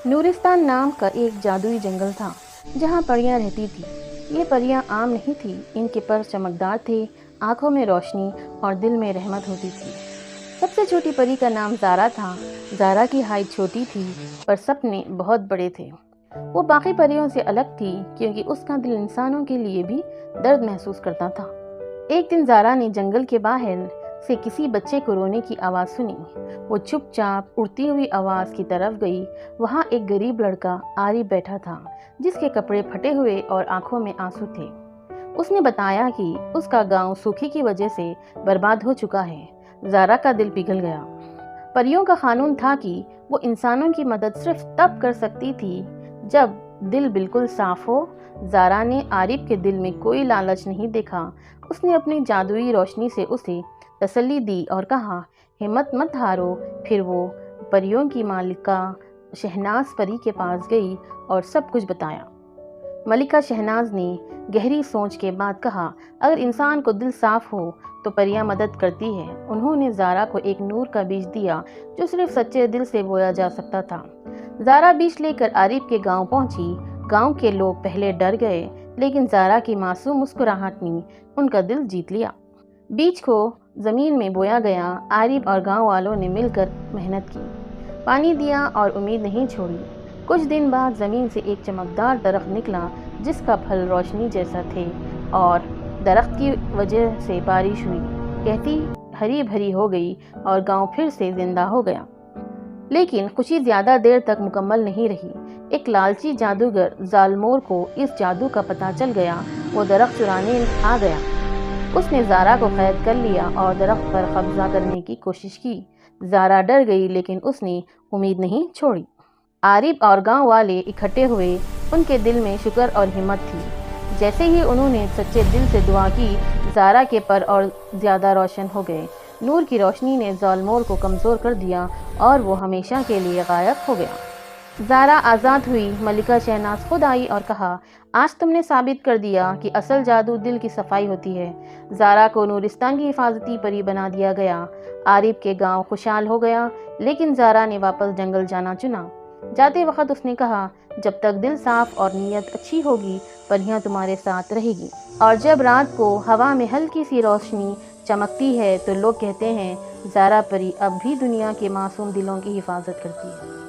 नूरिस्तान नाम का एक जादुई जंगल था जहाँ परियां रहती थी। ये परियां आम नहीं थी, इनके पर चमकदार थे, आंखों में रोशनी और दिल में रहमत होती थी। सबसे छोटी परी का नाम ज़ारा था। ज़ारा की हाइट छोटी थी पर सपने बहुत बड़े थे। वो बाकी परियों से अलग थी क्योंकि उसका दिल इंसानों के लिए भी दर्द महसूस करता था। एक दिन ज़ारा ने जंगल के बाहर से किसी बच्चे को रोने की आवाज़ सुनी। वो चुपचाप उड़ती हुई आवाज़ की तरफ गई। वहाँ एक गरीब लड़का आरिफ बैठा था जिसके कपड़े फटे हुए और आंखों में आंसू थे। उसने बताया कि उसका गांव सूखे की वजह से बर्बाद हो चुका है। ज़ारा का दिल पिघल गया। परियों का कानून था कि वो इंसानों की मदद सिर्फ तब कर सकती थी जब दिल बिल्कुल साफ हो। ज़ारा ने आरिफ के दिल में कोई लालच नहीं देखा। उसने अपनी जादुई रोशनी से उसे तसल्ली दी और कहा, हिम्मत मत हारो। फिर वो परियों की मालिका शहनाज परी के पास गई और सब कुछ बताया। मलिका शहनाज ने गहरी सोच के बाद कहा, अगर इंसान को दिल साफ हो तो परियां मदद करती है। उन्होंने ज़ारा को एक नूर का बीज दिया जो सिर्फ सच्चे दिल से बोया जा सकता था। ज़ारा बीज लेकर आरिफ के गांव पहुंची। गांव के लोग पहले डर गए, लेकिन ज़ारा की मासूम मुस्कुराहट ने उनका दिल जीत लिया। बीज को ज़मीन में बोया गया। आरिफ और गांव वालों ने मिलकर मेहनत की, पानी दिया और उम्मीद नहीं छोड़ी। कुछ दिन बाद ज़मीन से एक चमकदार दरख्त निकला जिसका फल रोशनी जैसा थे और दरख्त की वजह से बारिश हुई। कहती हरी भरी हो गई और गांव फिर से जिंदा हो गया। लेकिन खुशी ज़्यादा देर तक मुकम्मल नहीं रही। एक लालची जादूगर ज़ालमोर को इस जादू का पता चल गया। वो दरख्त चुराने आ गया। उसने ज़ारा को कैद कर लिया और दरख्त पर कब्जा करने की कोशिश की। ज़ारा डर गई लेकिन उसने उम्मीद नहीं छोड़ी। आरिफ और गांव वाले इकट्ठे हुए। उनके दिल में शुक्र और हिम्मत थी। जैसे ही उन्होंने सच्चे दिल से दुआ की, ज़ारा के पर और ज़्यादा रोशन हो गए। नूर की रोशनी ने ज़ालमोर को कमज़ोर कर दिया और वो हमेशा के लिए गायब हो गया। ज़ारा आज़ाद हुई। मलिका शहनाज खुद आई और कहा, आज तुमने साबित कर दिया कि असल जादू दिल की सफाई होती है। ज़ारा को नूरिस्तान की हिफाजती परी बना दिया गया। आरिफ के गांव खुशहाल हो गया, लेकिन ज़ारा ने वापस जंगल जाना चुना। जाते वक्त उसने कहा, जब तक दिल साफ और नीयत अच्छी होगी, परियां तुम्हारे साथ रहेगी। और जब रात को हवा में हल्की सी रोशनी चमकती है तो लोग कहते हैं, ज़ारा परी अब भी दुनिया के मासूम दिलों की हिफाजत करती है।